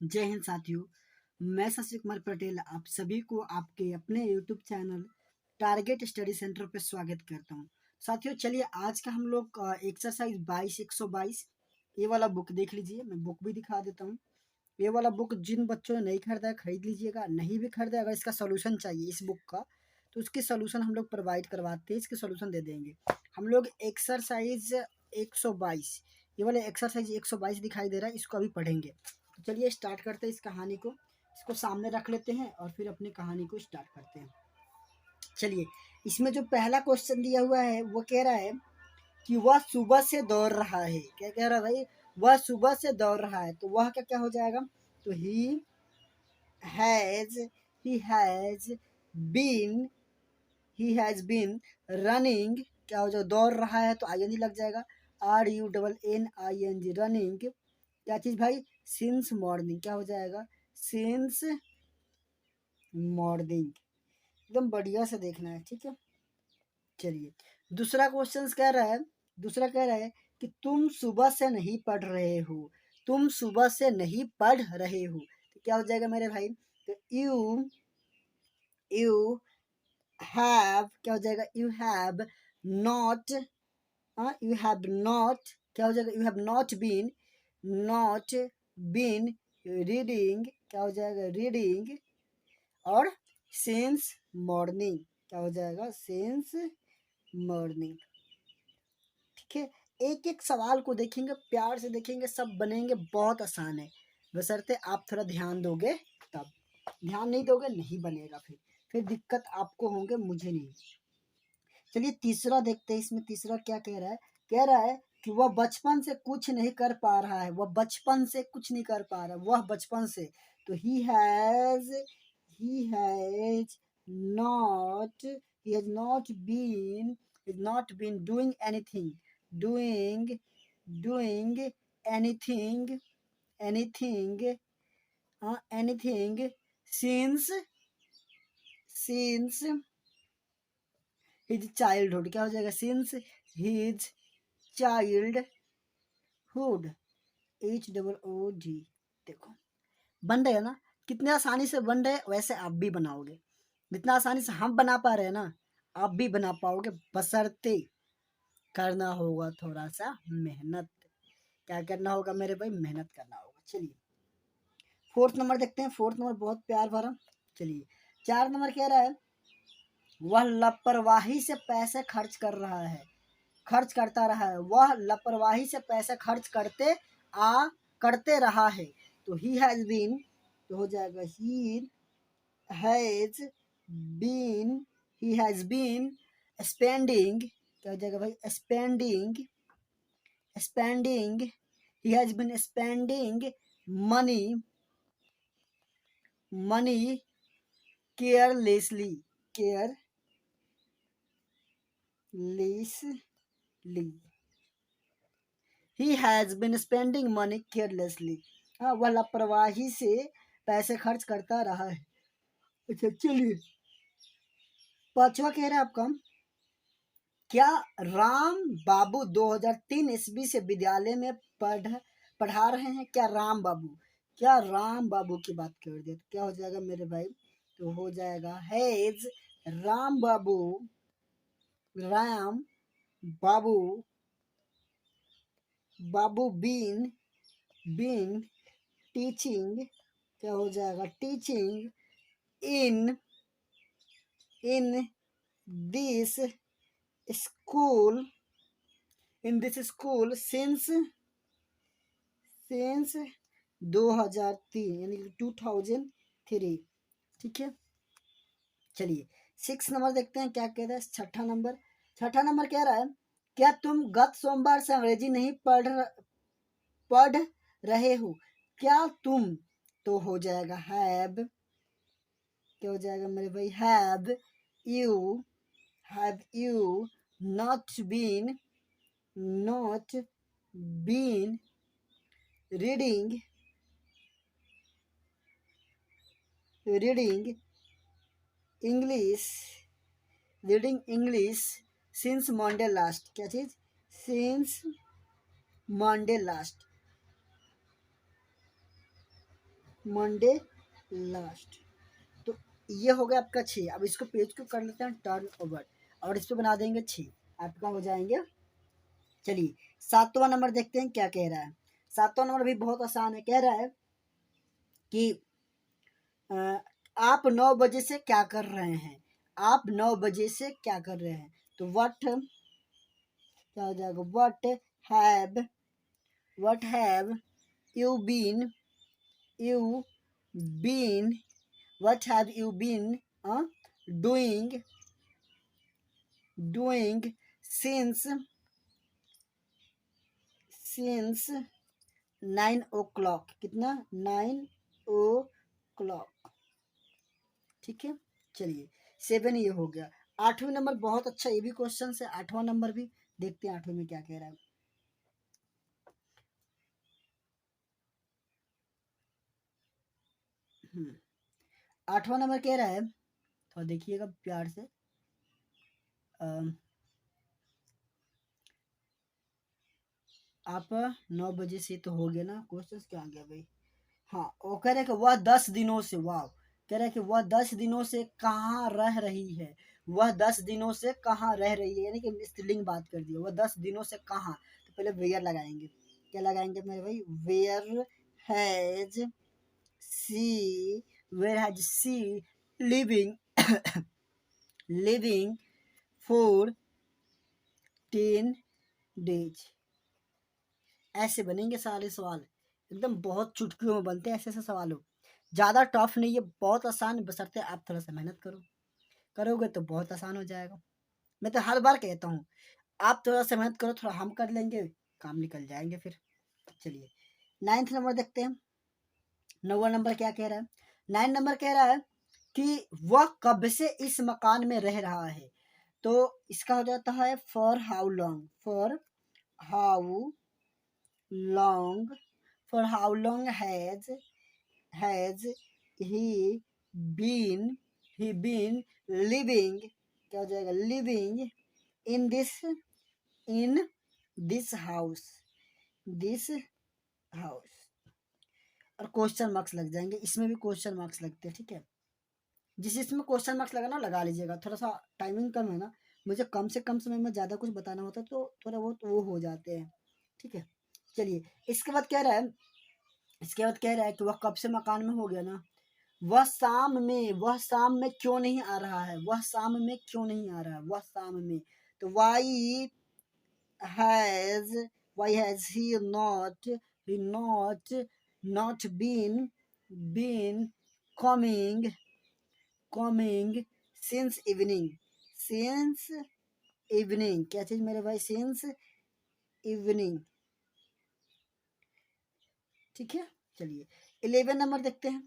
जय हिंद साथियों। मैं शशि कुमार पटेल आप सभी को आपके अपने YouTube channel target study centre पर स्वागत करता हूं। साथियों चलिए आज का हम लोग एक्सरसाइज 122 ये वाला बुक देख लीजिए। मैं बुक भी दिखा देता हूं। ये वाला बुक जिन बच्चों ने नहीं खरीदा है खरीद लीजिएगा, नहीं भी खरीदा अगर इसका सोल्यूशन चाहिए इस बुक का तो उसकी सोल्यूशन हम लोग प्रोवाइड करवाते हैं, इसके सोल्यूशन दे देंगे हम लोग। एक्सरसाइज 122 ये वाले एक्सरसाइज 122 दिखाई दे रहा है, इसको अभी पढ़ेंगे। तो चलिए स्टार्ट करते हैं इस कहानी को। इसको सामने रख लेते हैं और फिर अपनी कहानी को स्टार्ट करते हैं। चलिए इसमें जो पहला क्वेश्चन दिया हुआ है वो कह रहा है कि वह सुबह से दौड़ रहा है। क्या कह रहा है भाई? वह सुबह से दौड़ रहा है, तो वह क्या क्या हो जाएगा? तो has he has been he has been running. क्या हो जाएगा? दौड़ रहा है तो आईएनजी लग जाएगा। RUNNING running. क्या चीज भाई? Since morning. क्या हो जाएगा? Since morning. एकदम बढ़िया से देखना है, ठीक है। चलिए दूसरा क्वेश्चन कह रहा है, दूसरा कह रहा है कि तुम सुबह से नहीं पढ़ रहे हो। तुम सुबह से नहीं पढ़ रहे हो तो क्या हो जाएगा मेरे भाई? तो यू हैव। क्या हो जाएगा? You have not. You have not. क्या हो जाएगा? You have not been reading. क्या हो जाएगा? रीडिंग। और सिंस मॉर्निंग। क्या हो जाएगा? Since morning. ठीक है, एक एक सवाल को देखेंगे, प्यार से देखेंगे, सब बनेंगे। बहुत आसान है, बशर्ते आप थोड़ा ध्यान दोगे तब। ध्यान नहीं दोगे नहीं बनेगा, फिर दिक्कत आपको होंगे, मुझे नहीं। चलिए तीसरा देखते हैं, इसमें तीसरा क्या कह रहा है? कह रहा है कि वह बचपन से कुछ नहीं कर पा रहा है। वह बचपन से कुछ नहीं कर पा रहा, वह बचपन से। तो he has not been doing anything, doing doing anything anything anything since his childhood। क्या हो जाएगा? since his childhood। HOOD। देखो बन रहे है ना, कितने आसानी से बन रहे, वैसे आप भी बनाओगे। जितना आसानी से हम बना पा रहे हैं ना, आप भी बना पाओगे, बशर्ते करना होगा थोड़ा सा मेहनत। क्या करना होगा मेरे भाई? मेहनत करना होगा। चलिए फोर्थ नंबर देखते हैं। फोर्थ नंबर बहुत प्यार भरा। चलिए 4 नंबर कह रहा है वह लापरवाही से पैसे खर्च कर रहा है, खर्च करता रहा है। वह लापरवाही से पैसे खर्च करते रहा है। तो ही हैज बीन। तो हो जाएगा has been he has been spending. क्या हो जाएगा भाई? Spending he has been spending money money carelessly. Carelessly he has been spending money carelessly. हाँ, वह लापरवाही से पैसे खर्च करता रहा है। अच्छा चलिए पांचवा कह रहा है आपका, क्या राम बाबू 2003 ईस्वी से विद्यालय में पढ़ा रहे हैं? क्या राम बाबू की बात कर दे तो क्या हो जाएगा मेरे भाई? तो हो जाएगा has Ram Babu Ram Babu Babu been teaching. क्या हो जाएगा? Teaching in this school since 2003 यानी 2003। ठीक है चलिए 6 नंबर देखते हैं क्या कह रहा है। छठा नंबर कह रहा है क्या तुम गत सोमवार से अंग्रेजी नहीं पढ़ रहे हो? क्या तुम। तो हो जाएगा हैव। क्या हो जाएगा मेरे भाई? Have you not been reading English since Monday last. क्या चीज? Since Monday last. Monday last. तो ये हो गया आपका 6। अब इसको पेज को कर लेते हैं टर्न ओवर और इस पे बना देंगे 6, आपका हो जाएंगे। चलिए 7वां नंबर देखते हैं क्या कह रहा है। 7वां नंबर भी बहुत आसान है, कह रहा है कि आप 9 बजे से क्या कर रहे हैं। आप 9 बजे से क्या कर रहे हैं, तो व्हाट क्या हो जाएगा, what have you been you been what have you been doing doing since 9 o'clock। कितना, 9 o'clock। ठीक है, चलिए 7 ये हो गया। 8वें नंबर बहुत अच्छा, ये भी क्वेश्चन है। 8वां नंबर भी देखते हैं 8वें में क्या कह रहा है। 8वां नंबर कह रहा है, थोड़ा देखिएगा प्यार से। आप 9 बजे से तो हो गया ना, क्वेश्चन क्या आ गया भाई। हाँ, वो कह रहे कि वह 10 दिनों से, वाह, कह रहे कि वह 10 दिनों से कहाँ रह रही है। वह 10 दिनों से कहाँ रह रही है, यानी कि स्त्रीलिंग बात कर दी। वह 10 दिनों से कहाँ, तो पहले वेयर लगाएंगे। क्या लगाएंगे मेरे भाई, has she where has she living living for 10 days. ऐसे बनेंगे सारे सवाल, एकदम बहुत चुटकियों में बनते हैं ऐसे ऐसे सवाल हो। ज़्यादा टफ नहीं है, बहुत आसान, बशर्ते आप थोड़ा सा मेहनत करोगे तो बहुत आसान हो जाएगा। मैं तो हर बार कहता हूँ, आप थोड़ा सा मेहनत करो, थोड़ा हम कर लेंगे, काम निकल जाएंगे फिर। चलिए 9th नंबर देखते हैं। 9वां नंबर क्या कह रहा है। 9 नंबर कह रहा है कि वह कब से इस मकान में रह रहा है। तो इसका हो जाता है for how long, how long for how long has he been living, क्या हो जाएगा, living in this house this house. और क्वेश्चन मार्क्स लग जाएंगे, इसमें भी क्वेश्चन मार्क्स लगते हैं, ठीक है। जिस इसमें क्वेश्चन मार्क्स लगा ना, लगा लीजिएगा। थोड़ा सा टाइमिंग कम है ना, मुझे कम से कम समय में ज़्यादा कुछ बताना होता है, तो थोड़ा बहुत वो हो जाते हैं, ठीक है। चलिए इसके बाद कह रहा है, कि वह कब से मकान में हो गया ना, वह शाम में क्यों नहीं आ रहा है, वह शाम में क्यों नहीं आ रहा है, वह शाम में। तो has why has he not been coming since evening. क्या चीज मेरे भाई, सिंस इवनिंग, ठीक है। चलिए 11 नंबर देखते हैं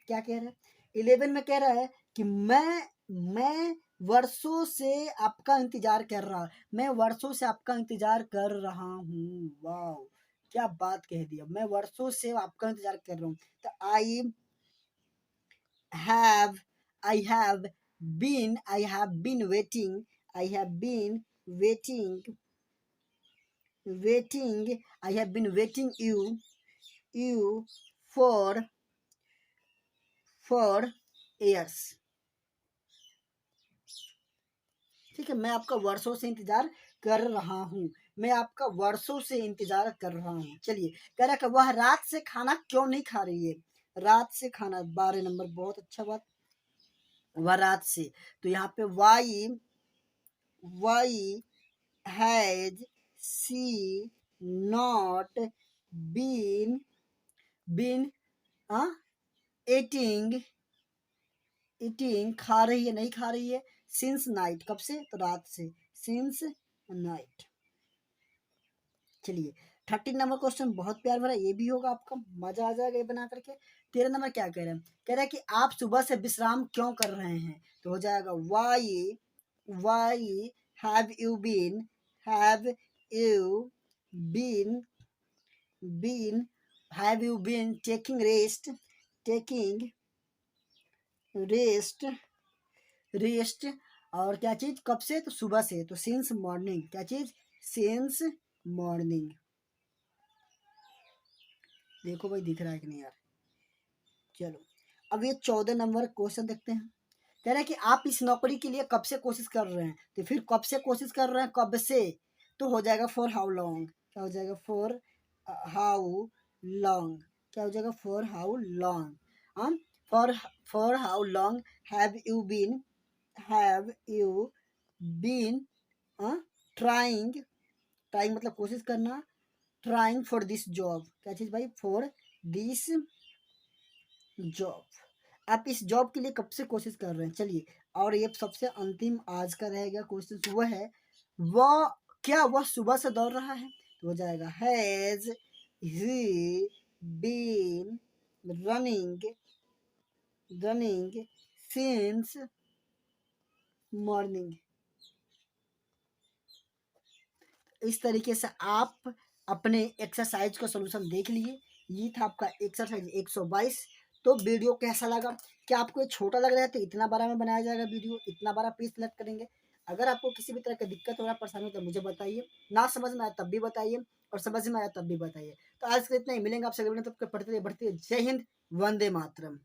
क्या कह रहा है। 11 में कह रहा है कि मैं वर्षों से आपका इंतजार कर रहा मैं वर्षों से आपका इंतजार कर रहा हूँ। वाह, क्या बात कह दिया, मैं वर्षों से आपका इंतजार कर रहा हूँ। तो have I have been waiting I have been waiting you for years. ठीक है, मैं आपका वर्षों से इंतजार कर रहा हूँ, मैं आपका वर्षों से इंतजार कर रहा हूँ। चलिए कह रहा है कि वह रात से खाना क्यों नहीं खा रही है। रात से खाना, 12 नंबर, बहुत अच्छा बात। वह रात से, तो यहाँ पे why has she not been been eating खा रही है, नहीं खा रही है, सिंस नाइट, कब से, तो रात से, सिंस नाइट। चलिए 13 नंबर क्वेश्चन बहुत प्यार भरा, ये भी होगा आपका, मजा आ जाएगा ये बना करके। 13 नंबर क्या कह रहे हैं, कह रहा है कि आप सुबह से विश्राम क्यों कर रहे हैं। तो हो जाएगा why have you been been taking rest rest. और क्या चीज, कब से, तो सुबह से, तो सिंस मॉर्निंग, क्या चीज, सिंस मॉर्निंग। देखो भाई दिख रहा है कि नहीं यार, चलो अब ये 14 नंबर क्वेश्चन देखते हैं। कह रहा है कि आप इस नौकरी के लिए कब से कोशिश कर रहे हैं, तो फिर कब से कोशिश कर रहे हैं, कब से, तो हो जाएगा फॉर हाउ लॉन्ग। क्या हो जाएगा? For how long. क्या हो जाएगा? For how long. हम for for how long have you been trying, trying मतलब कोशिश करना, ट्राइंग फॉर दिस जॉब। क्या चीज भाई? For this job. आप इस जॉब के लिए कब से कोशिश कर रहे हैं? चलिए, और ये सबसे अंतिम आज का रहेगा क्वेश्चन, वो है वह, क्या वह सुबह से दौड़ रहा है? तो हो जाएगा has he been running running since morning. इस तरीके से आप अपने एक्सरसाइज का सॉल्यूशन देख लिए। ये था आपका एक्सरसाइज 122। तो वीडियो कैसा लगा? क्या आपको ये छोटा लग रहा है? तो इतना बड़ा में बनाया जाएगा वीडियो, इतना बड़ा पीस सेलेक्ट करेंगे। अगर आपको किसी भी तरह की दिक्कत हो रहा है, परेशानी हो, तो मुझे बताइए। ना समझ में आया तब भी बताइए, और समझ में आया तब भी बताइए। तो आज के लिए इतना ही, मिलेंगे आपसे अगले वीडियो में। तब तक पढ़ते रहिए, बढ़ते रहिए। जय हिंद, वंदे मातरम।